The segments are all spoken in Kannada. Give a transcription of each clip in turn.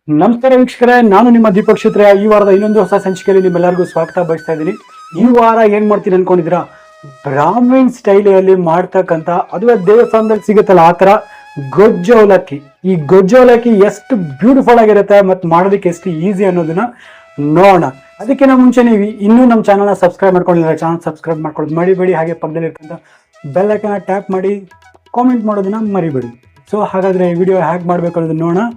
ನಮಸ್ಕಾರ ವೀಕ್ಷಕರೇ, ನಾನು ನಿಮ್ಮ ದೀಪಕ್ ಕ್ಷೇತ್ರ. ಈ ವಾರದ ಇನ್ನೊಂದು ಹೊಸ ಸಂಚಿಕೆಯಲ್ಲಿ ನಿಮ್ಮೆಲ್ಲರಿಗೂ ಸ್ವಾಗತ ಬಯಸ್ತಾ ಇದ್ದೀನಿ. ಈ ವಾರ ಏನ್ ಮಾಡ್ತೀನಿ ಅನ್ಕೊಂಡಿದ್ದೀರಾ? ಬ್ರಾಹ್ಮಿನ್ ಸ್ಟೈಲಲ್ಲಿ ಮಾಡ್ತಕ್ಕಂಥ, ಅದುವೇ ದೇವಸ್ಥಾನದಲ್ಲಿ ಸಿಗುತ್ತಲ್ಲ ಆ ತರ ಗೊಜ್ಜು ಅವಲಕ್ಕಿ. ಈ ಗೊಜ್ಜು ಅವಲಕ್ಕಿ ಎಷ್ಟು ಬ್ಯೂಟಿಫುಲ್ ಆಗಿರುತ್ತೆ ಮತ್ತು ಮಾಡೋದಕ್ಕೆ ಎಷ್ಟು ಈಸಿ ಅನ್ನೋದನ್ನ ನೋಡೋಣ. ಅದಕ್ಕಿಂತ ಮುಂಚೆ ನೀವು ಇನ್ನೂ ನಮ್ಮ ಚಾನಲ್ನ ಸಬ್ಸ್ಕ್ರೈಬ್ ಮಾಡ್ಕೊಂಡಿಲ್ಲ, ಚಾನಲ್ ಸಬ್ಸ್ಕ್ರೈಬ್ ಮಾಡ್ಕೊಳ್ಳೋದು ಮರಿಬೇಡಿ. ಹಾಗೆ ಪಕ್ಕದಲ್ಲಿ ಇರ್ತಕ್ಕಂಥ ಬೆಲ್ ಐಕಾನ್ನ ಟ್ಯಾಪ್ ಮಾಡಿ ಕಾಮೆಂಟ್ ಮಾಡೋದನ್ನ ಮರಿಬೇಡಿ. ಸೊ ಹಾಗಾದ್ರೆ ಈ ವಿಡಿಯೋ ಹೇಗೆ ಮಾಡಬೇಕು ಅನ್ನೋದನ್ನ ನೋಡೋಣ.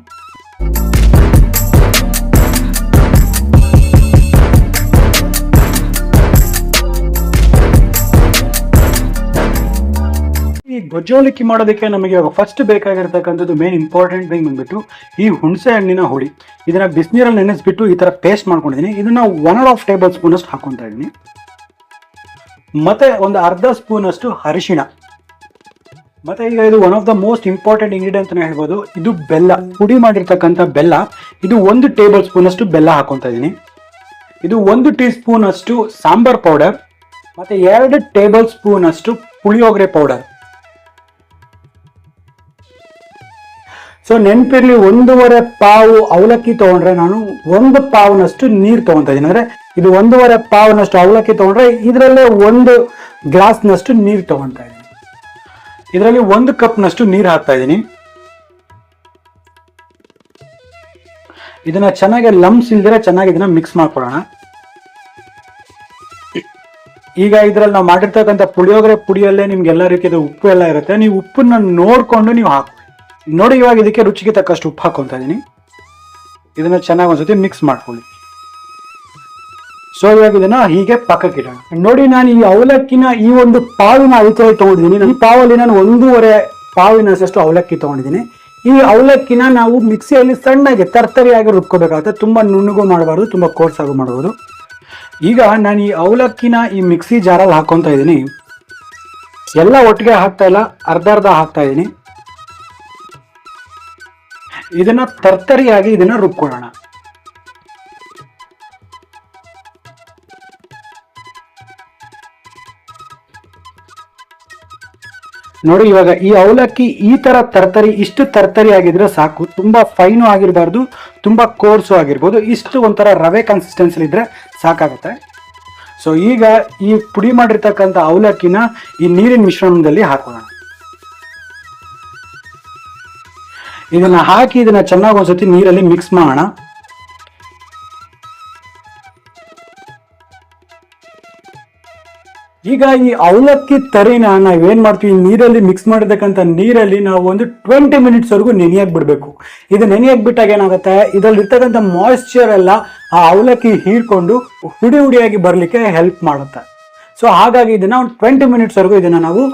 ಈ ಗೊಜ್ಜು ಅವಲಕ್ಕಿ ಮಾಡೋದಕ್ಕೆ ನಮಗೆ ಫಸ್ಟ್ ಬೇಕಾಗಿರ್ತಕ್ಕಂಥದ್ದು ಮೇನ್ ಇಂಪಾರ್ಟೆಂಟ್ ಥಿಂಗ್ ಬಂದ್ಬಿಟ್ಟು ಈ ಹುಣಸೆ ಹಣ್ಣಿನ ಹುಳಿ. ಇದನ್ನ ಬಿಸಿನೀರಲ್ಲಿ ನೆನೆಸ್ಬಿಟ್ಟು ಈ ತರ ಪೇಸ್ಟ್ ಮಾಡ್ಕೊಂಡಿದ್ದೀನಿ. ಇದನ್ನ 1.5 ಟೇಬಲ್ ಸ್ಪೂನ್ ಅಷ್ಟು ಹಾಕೊಂತಾ ಇದ್ದೀನಿ. ಮತ್ತೆ ಒಂದು ಅರ್ಧ ಸ್ಪೂನ್ ಅಷ್ಟು ಅರಿಶಿಣ. ಮತ್ತೆ ಈಗ ಇದು one of the most important ingredient ಅಂತ ಹೇಳ್ಬೋದು. ಇದು ಬೆಲ್ಲ, ಪುಡಿ ಮಾಡಿರ್ತಕ್ಕಂಥ ಬೆಲ್ಲ. ಇದು 1 ಟೇಬಲ್ ಸ್ಪೂನ್ ಅಷ್ಟು ಬೆಲ್ಲ ಹಾಕೊಂತಾ ಇದ್ದೀನಿ. ಇದು 1 ಟೀ ಸ್ಪೂನ್ ಅಷ್ಟು ಸಾಂಬಾರ್ ಪೌಡರ್, ಮತ್ತೆ 2 ಟೇಬಲ್ ಸ್ಪೂನ್ ಅಷ್ಟು ಪುಳಿಯೋಗರೆ ಪೌಡರ್. ಸೊ ನೆನಪಿರ್ಲಿ, 1.5 ಪಾವು ಅವಲಕ್ಕಿ ತಗೊಂಡ್ರೆ ನಾನು 1 ಪಾವ್ನಷ್ಟು ನೀರು ತಗೊಂತಾ ಇದ್ದೀನಿ. ಅಂದ್ರೆ ಇದು 1.5 ಪಾವ್ನಷ್ಟು ಅವಲಕ್ಕಿ ತಗೊಂಡ್ರೆ ಇದರಲ್ಲೇ 1 ಗ್ಲಾಸ್ನಷ್ಟು ನೀರು ತಗೊಂತಾ ಇದ್ದೀನಿ. ಇದರಲ್ಲಿ 1 ಕಪ್ನಷ್ಟು ನೀರು ಹಾಕ್ತಾ ಇದ್ದೀನಿ. ಇದನ್ನ ಚೆನ್ನಾಗಿ ಲಂಪ್ಸ್ ಇಲ್ದಿರ ಚೆನ್ನಾಗಿ ಇದನ್ನ ಮಿಕ್ಸ್ ಮಾಡ್ಕೊಳ್ಳೋಣ. ಈಗ ಇದರಲ್ಲಿ ನಾವು ಮಾಡಿರ್ತಕ್ಕಂಥ ಪುಳಿಯೋಗರೆ ಪುಡಿಯಲ್ಲೇ ನಿಮ್ಗೆ ಎಲ್ಲ ರೀತಿಯ ಉಪ್ಪು ಎಲ್ಲ ಇರುತ್ತೆ. ನೀವು ಉಪ್ಪನ್ನ ನೋಡ್ಕೊಂಡು ನೀವು ಹಾಕಿ ನೋಡಿ. ಇವಾಗ ಇದಕ್ಕೆ ರುಚಿಗೆ ತಕ್ಕಷ್ಟು ಉಪ್ಪು ಹಾಕೊಂತ ಇದೀನಿ. ಇದನ್ನ ಚೆನ್ನಾಗಿ ಒಂದ್ಸತಿ ಮಿಕ್ಸ್ ಮಾಡ್ಕೊಳ್ಳಿ. ಸೊ ಇವಾಗ ಇದನ್ನ ಹೀಗೆ ಪಕ್ಕಕ್ಕೆ ಇಡೋಣ. ನೋಡಿ, ನಾನು ಈ ಅವಲಕ್ಕಿನ ಈ ಒಂದು ಪಾವಿನ ಅಳತೆಯಲ್ಲಿ ತಗೊಂಡಿದ್ದೀನಿ. ಈ ಪಾವಲ್ಲಿ ನಾನು 1.5 ಪಾವಿನಷ್ಟು ಅವಲಕ್ಕಿ ತಗೊಂಡಿದ್ದೀನಿ. ಈ ಅವಲಕ್ಕಿನ ನಾವು ಮಿಕ್ಸಿಯಲ್ಲಿ ಸಣ್ಣಗೆ ತರ್ತರಿಯಾಗಿ ರುಬ್ಕೋಬೇಕಾಗುತ್ತೆ. ತುಂಬಾ ನುಣ್ಣಗೂ ಮಾಡಬಾರ್ದು, ತುಂಬಾ ಕೋರ್ಸಾಗೂ ಮಾಡಬಹುದು. ಈಗ ನಾನು ಈ ಅವಲಕ್ಕಿನ ಈ ಮಿಕ್ಸಿ ಜಾರಲ್ಲಿ ಹಾಕೊಂತ ಇದ್ದೀನಿ. ಎಲ್ಲ ಒಟ್ಟಿಗೆ ಹಾಕ್ತಾ ಇಲ್ಲ, ಅರ್ಧ ಹಾಕ್ತಾ ಇದ್ದೀನಿ. ಇದನ್ನ ತರ್ತರಿಯಾಗಿ ಇದನ್ನ ರುಬ್ಕೊಳ್ಳೋಣ. ನೋಡಿ, ಇವಾಗ ಈ ಅವಲಕ್ಕಿ ಈ ತರ ತರ್ತರಿ, ಇಷ್ಟು ತರ್ತರಿ ಆಗಿದ್ರೆ ಸಾಕು. ತುಂಬಾ ಫೈನು ಆಗಿರಬಾರ್ದು, ತುಂಬಾ ಕೋರ್ಸು ಆಗಿರ್ಬೋದು. ಇಷ್ಟು ಒಂಥರ ರವೆ ಕನ್ಸಿಸ್ಟೆನ್ಸಿ ಇದ್ರೆ ಸಾಕಾಗುತ್ತೆ. ಸೊ ಈಗ ಈ ಪುಡಿ ಮಾಡಿರ್ತಕ್ಕಂಥ ಅವಲಕ್ಕಿನ ಈ ನೀರಿನ ಮಿಶ್ರಣದಲ್ಲಿ ಹಾಕೋಣ. ಇದನ್ನ ಹಾಕಿ ಇದನ್ನ ಚೆನ್ನಾಗಿ ಒಂದ್ಸತಿ ನೀರಲ್ಲಿ ಮಿಕ್ಸ್ ಮಾಡೋಣ. ಈಗ ಈ ಅವಲಕ್ಕಿ ತರಿನ ನಾವೇನ್ ಮಾಡ್ತೀವಿ, ನೀರಲ್ಲಿ ಮಿಕ್ಸ್ ಮಾಡಿರ್ತಕ್ಕಂಥ ನೀರಲ್ಲಿ ನಾವು ಒಂದು 20 ಮಿನಿಟ್ಸ್ ವರೆಗೂ ನೆನೆಯಾಗಿ ಬಿಡಬೇಕು. ಇದು ನೆನೆಯಾಗಿ ಬಿಟ್ಟಾಗ ಏನಾಗುತ್ತೆ, ಇದರಲ್ಲಿ ಇರ್ತಕ್ಕಂಥ ಮಾಯಿಶ್ಚರ್ ಎಲ್ಲ ಆ ಅವಲಕ್ಕಿ ಹೀರ್ಕೊಂಡು ಹುಡಿ ಹುಡಿಯಾಗಿ ಬರ್ಲಿಕ್ಕೆ ಹೆಲ್ಪ್ ಮಾಡುತ್ತೆ. ಸೊ ಹಾಗಾಗಿ ಇದನ್ನ ಒಂದು 20 ಮಿನಿಟ್ಸ್ ವರೆಗೂ ಇದನ್ನ ನಾವು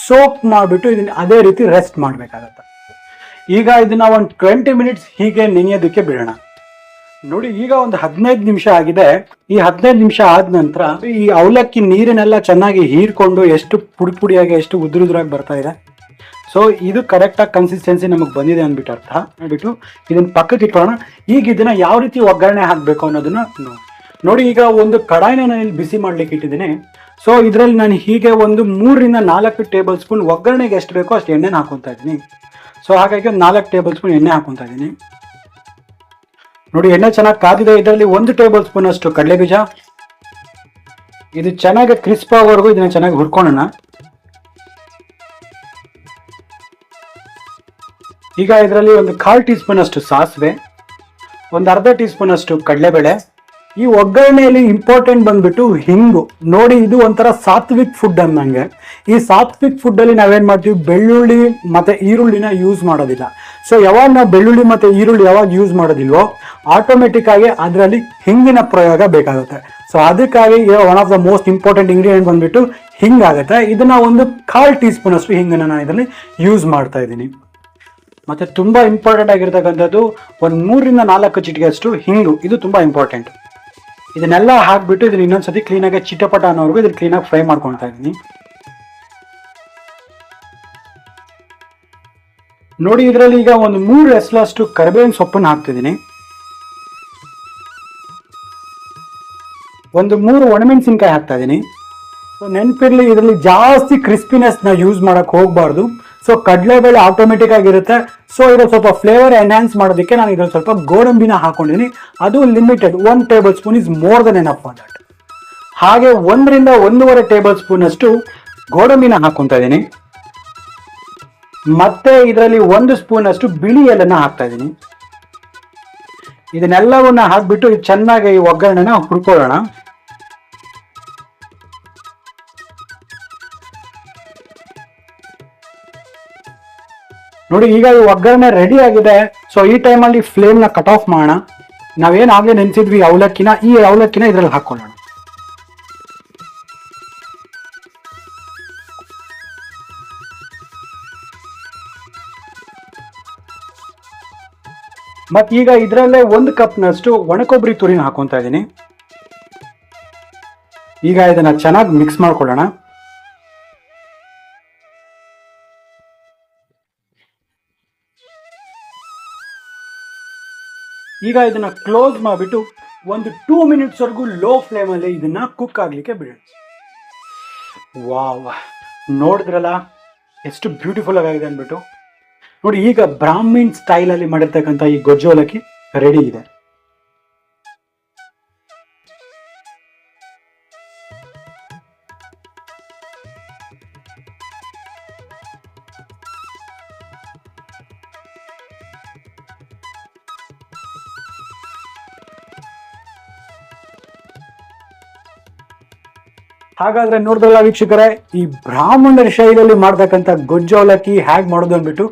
ಸೋಕ್ ಮಾಡಿಬಿಟ್ಟು ಇದನ್ನ ಅದೇ ರೀತಿ ರೆಸ್ಟ್ ಮಾಡಬೇಕಾಗತ್ತೆ. ಈಗ ಇದನ್ನ ಒಂದು 20 ಮಿನಿಟ್ಸ್ ಹೀಗೆ ನೆನೆಯೋದಕ್ಕೆ ಬಿಡೋಣ. ನೋಡಿ, ಈಗ ಒಂದು 15 ನಿಮಿಷ ಆಗಿದೆ. ಈ 15 ನಿಮಿಷ ಆದ ನಂತರ ಈ ಅವಲಕ್ಕಿ ನೀರನ್ನೆಲ್ಲ ಚೆನ್ನಾಗಿ ಹೀರ್ಕೊಂಡು ಎಷ್ಟು ಪುಡಿಯಾಗಿ ಎಷ್ಟು ಉದುರಾಗಿ ಬರ್ತಾ ಇದೆ. ಸೊ ಇದು ಕರೆಕ್ಟ್ ಆಗಿ ಕನ್ಸಿಸ್ಟೆನ್ಸಿ ನಮಗೆ ಬಂದಿದೆ ಅಂದ್ಬಿಟ್ಟು ಅರ್ಥ. ಅಂದ್ಬಿಟ್ಟು ಇದನ್ನ ಪಕ್ಕಕ್ಕೆ ಇಟ್ಕೊಳ್ಳೋಣ. ಈಗ ಇದನ್ನ ಯಾವ ರೀತಿ ಒಗ್ಗರಣೆ ಹಾಕಬೇಕು ಅನ್ನೋದನ್ನ ನೋಡಿ. ಈಗ ಒಂದು ಕಡಾಯಿನ ನಾನು ಇಲ್ಲಿ ಬಿಸಿ ಮಾಡ್ಲಿಕ್ಕೆ ಇಟ್ಟಿದ್ದೀನಿ. ಸೊ ಇದರಲ್ಲಿ ನಾನು ಹೀಗೆ ಒಂದು 3 ರಿಂದ 4 ಟೇಬಲ್ ಸ್ಪೂನ್ ಒಗ್ಗರಣೆಗೆ ಎಷ್ಟು ಬೇಕೋ ಅಷ್ಟು ಎಣ್ಣೆನ ಹಾಕೊಂತಾ ಇದ್ದೀನಿ. ಸೊ ಹಾಗಾಗಿ ಒಂದು 4 ಟೇಬಲ್ ಸ್ಪೂನ್ ಎಣ್ಣೆ ಹಾಕೊಂತಾ ಇದ್ದೀನಿ. ನೋಡಿ, ಎಣ್ಣೆ ಚೆನ್ನಾಗಿ ಕಾದಿದೆ. ಇದರಲ್ಲಿ 1 ಟೇಬಲ್ ಸ್ಪೂನ್ ಅಷ್ಟು ಕಡಲೆ ಬೀಜ. ಇದು ಚೆನ್ನಾಗಿ ಕ್ರಿಸ್ಪ್ ಆಗೋವರೆಗೂ ಇದನ್ನ ಚೆನ್ನಾಗಿ ಹುರ್ಕೊಳ್ಳೋಣ. ಈಗ ಇದರಲ್ಲಿ ಒಂದು 1/4 ಟೀ ಸ್ಪೂನ್ ಅಷ್ಟು ಸಾಸಿವೆ, ಒಂದು ಅರ್ಧ ಟೀ ಸ್ಪೂನ್ ಅಷ್ಟು ಕಡಲೆಬೇಳೆ. ಈ ಒಗ್ಗರಣೆಯಲ್ಲಿ ಇಂಪಾರ್ಟೆಂಟ್ ಬಂದ್ಬಿಟ್ಟು ಹಿಂಗು. ನೋಡಿ, ಇದು ಒಂಥರ ಸಾತ್ವಿಕ್ ಫುಡ್ ಅನ್ನಂಗೆ. ಈ ಸಾತ್ವಿಕ್ ಫುಡ್ ಅಲ್ಲಿ ನಾವೇನ್ ಮಾಡ್ತೀವಿ, ಬೆಳ್ಳುಳ್ಳಿ ಮತ್ತೆ ಈರುಳ್ಳಿನ ಯೂಸ್ ಮಾಡೋದಿಲ್ಲ. ಸೊ ಯಾವಾಗ ನಾವು ಬೆಳ್ಳುಳ್ಳಿ ಮತ್ತೆ ಈರುಳ್ಳಿ ಯಾವಾಗ ಯೂಸ್ ಮಾಡೋದಿಲ್ವೋ ಆಟೋಮೆಟಿಕ್ ಆಗಿ ಅದರಲ್ಲಿ ಹಿಂಗಿನ ಪ್ರಯೋಗ ಬೇಕಾಗುತ್ತೆ. ಸೊ ಅದಕ್ಕಾಗಿ one of the most important ingredient ಬಂದ್ಬಿಟ್ಟು ಹಿಂಗಾಗುತ್ತೆ. ಇದನ್ನ ಒಂದು 1/4 ಟೀ ಸ್ಪೂನ್ ಅಷ್ಟು ಹಿಂಗನ್ನ ನಾನು ಇದರಲ್ಲಿ ಯೂಸ್ ಮಾಡ್ತಾ ಇದ್ದೀನಿ. ಮತ್ತೆ ತುಂಬಾ ಇಂಪಾರ್ಟೆಂಟ್ ಆಗಿರ್ತಕ್ಕಂಥದ್ದು ಒಂದು 3 ರಿಂದ 4 ಚಿಟಿಕೆ ಅಷ್ಟು ಹಿಂಗು. ಇದು ತುಂಬಾ ಇಂಪಾರ್ಟೆಂಟ್. ಇದನ್ನೆಲ್ಲ ಹಾಕ್ಬಿಟ್ಟು ಇದನ್ನ ಇನ್ನೊಂದ್ಸತಿ ಕ್ಲೀನಾಗಿ ಚಿಟಪಟ ಅನ್ನೋವರೆಗೂ ಇದನ್ನ ಕ್ಲೀನಾಗಿ ಫ್ರೈ ಮಾಡ್ಕೊಳ್ತಾ ಇದ್ದೀನಿ. ನೋಡಿ, ಇದರಲ್ಲಿ ಈಗ ಒಂದು 3 ಎಸಳಷ್ಟು ಕರಿಬೇವಿನ ಸೊಪ್ಪನ್ನು ಹಾಕ್ತಿದ್ದೀನಿ. ಒಂದು 3 ಒಣಮೆಣಸಿನ್ಕಾಯಿ ಹಾಕ್ತಾ ಇದ್ದೀನಿ. ಸೊ ನೆನಪಿರ್ಲಿ, ಇದರಲ್ಲಿ ಜಾಸ್ತಿ ಕ್ರಿಸ್ಪಿನೆಸ್ ನ ಯೂಸ್ ಮಾಡಕ್ ಹೋಗ್ಬಾರ್ದು. ಸೊ ಕಡಲೆಬೇಳೆ ಆಟೋಮೆಟಿಕ್ ಆಗಿರುತ್ತೆ. ಸೊ ಇದು ಸ್ವಲ್ಪ ಫ್ಲೇವರ್ ಎನ್ಹಾನ್ಸ್ ಮಾಡೋದಕ್ಕೆ ನಾನು ಇದ್ರಲ್ಲಿ ಸ್ವಲ್ಪ ಗೋಡಂಬಿನ ಹಾಕೊಂಡಿನಿ. ಅದು limited, 1 table spoon is more than enough for that. ಹಾಗೆ 1 ರಿಂದ 1.5 ಟೇಬಲ್ ಸ್ಪೂನ್ ಅಷ್ಟು ಗೋಡಂಬಿನ ಹಾಕೊಂತ ಇದ್ದೀನಿ. ಮತ್ತೆ ಇದರಲ್ಲಿ 1 ಸ್ಪೂನ್ ಅಷ್ಟು ಬಿಳಿ ಎಳ್ಳನ್ನ ಹಾಕ್ತಾ ಇದ್ದೀನಿ. ಇದನ್ನೆಲ್ಲವನ್ನ ಹಾಕ್ಬಿಟ್ಟು ಚೆನ್ನಾಗಿ ಈ ಒಗ್ಗರಣೆನ ಹುರ್ಕೊಳ್ಳೋಣ. ನೋಡಿ ಈಗ ಈ ಒಗ್ಗರಣೆ ರೆಡಿ ಆಗಿದೆ. ಸೊ ಈ ಟೈಮಲ್ಲಿ ಫ್ಲೇಮ್ ನ ಕಟ್ ಆಫ್ ಮಾಡೋಣ. ನಾವೇನಾಗ್ಲೇ ನೆನೆಸಿದ್ವಿ ಅವಲಕ್ಕಿನ, ಈ ಅವಲಕ್ಕಿನ ಇದ್ರಲ್ಲಿ ಹಾಕೊಳ್ಳೋಣ. ಮತ್ತೀಗ ಇದರಲ್ಲೇ 1 ಕಪ್ನಷ್ಟು ಒಣಕೊಬ್ಬರಿ ತುರಿನ ಹಾಕೊಂತ ಇದ್ದೀನಿ. ಈಗ ಇದನ್ನ ಚೆನ್ನಾಗಿ ಮಿಕ್ಸ್ ಮಾಡ್ಕೊಳ್ಳೋಣ. ಈಗ ಇದನ್ನ ಕ್ಲೋಸ್ ಮಾಡಿಬಿಟ್ಟು ಒಂದು 2 ಮಿನಿಟ್ಸ್ ವರೆಗೂ ಲೋ ಫ್ಲೇಮ್ ಅಲ್ಲಿ ಇದನ್ನ ಕುಕ್ ಆಗ್ಲಿಕ್ಕೆ ಬಿಡೋಣ. ವಾವ್, ನೋಡಿದ್ರಲ್ಲ ಎಷ್ಟು ಬ್ಯೂಟಿಫುಲ್ ಆಗಿದೆ ಅಂದ್ಬಿಟ್ಟು. ನೋಡಿ ಈಗ ಬ್ರಾಹ್ಮಿನ್ ಸ್ಟೈಲ್ ಅಲ್ಲಿ ಮಾಡಿರ್ತಕ್ಕಂಥ ಈ ಗೊಜ್ಜು ಅವಲಕ್ಕಿ ರೆಡಿ ಇದೆ. ಹಾಗಾದ್ರೆ ನೋಡಿದ್ರಲ್ಲ ವೀಕ್ಷಕರೇ, ಈ ಬ್ರಾಹ್ಮಣರ ಶೈಲಿಯಲ್ಲಿ ಮಾಡ್ತಕ್ಕಂಥ ಗೊಜ್ಜು ಅವಲಕ್ಕಿ ಹೇಗೆ ಮಾಡೋದು ಅಂದ್ಬಿಟ್ಟು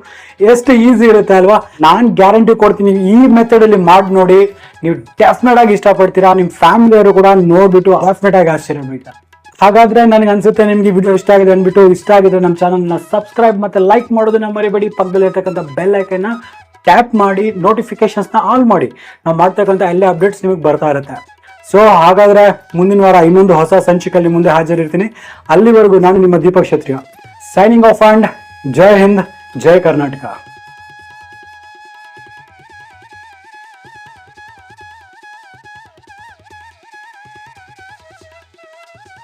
ಎಷ್ಟು ಈಸಿ ಇರುತ್ತೆ ಅಲ್ವಾ. ನಾನು ಗ್ಯಾರಂಟಿ ಕೊಡ್ತೀನಿ, ಈ ಮೆಥಡ್ ಅಲ್ಲಿ ಮಾಡಿ ನೋಡಿ, ನೀವು ಡೆಫಿನೆಟ್ ಆಗಿ ಇಷ್ಟಪಡ್ತೀರಾ. ನಿಮ್ಮ ಫ್ಯಾಮಿಲಿಯವರು ಕೂಡ ನೋಡ್ಬಿಟ್ಟು ಡೆಫಿನೆಟ್ ಆಗಿ ಆಶ್ಚರ್ಯ ಬೀಳ್ತಾರೆ. ಹಾಗಾದ್ರೆ ನನಗೆ ಅನ್ಸುತ್ತೆ ನಿಮ್ಗೆ ವಿಡಿಯೋ ಇಷ್ಟ ಆಗಿದೆ ಅಂದ್ಬಿಟ್ಟು. ಇಷ್ಟ ಆಗಿದ್ರೆ ನಮ್ಮ ಚಾನಲ್ನ ಸಬ್ಸ್ಕ್ರೈಬ್ ಮತ್ತೆ ಲೈಕ್ ಮಾಡೋದನ್ನ ಮರಿಬೇಡಿ. ಪಕ್ಕದಲ್ಲಿ ಇರ್ತಕ್ಕಂಥ ಬೆಲ್ ಐಕನ್ನ ಟ್ಯಾಪ್ ಮಾಡಿ ನೋಟಿಫಿಕೇಶನ್ಸ್ನ ಆನ್ ಮಾಡಿ. ನಾವು ಮಾಡ್ತಕ್ಕಂಥ ಎಲ್ಲ ಅಪ್ಡೇಟ್ಸ್ ನಿಮಗೆ ಬರ್ತಾ ಇರುತ್ತೆ. ಸೊ ಹಾಗಾದ್ರೆ ಮುಂದಿನ ವಾರ ಇನ್ನೊಂದು ಹೊಸ ಸಂಚಿಕೆಯಲ್ಲಿ ಮುಂದೆ ಹಾಜರಿರ್ತೀನಿ. ಅಲ್ಲಿವರೆಗೂ ನಾನು ನಿಮ್ಮ Deepak Kshatriya, signing off and Jai Hind, Jai Karnataka.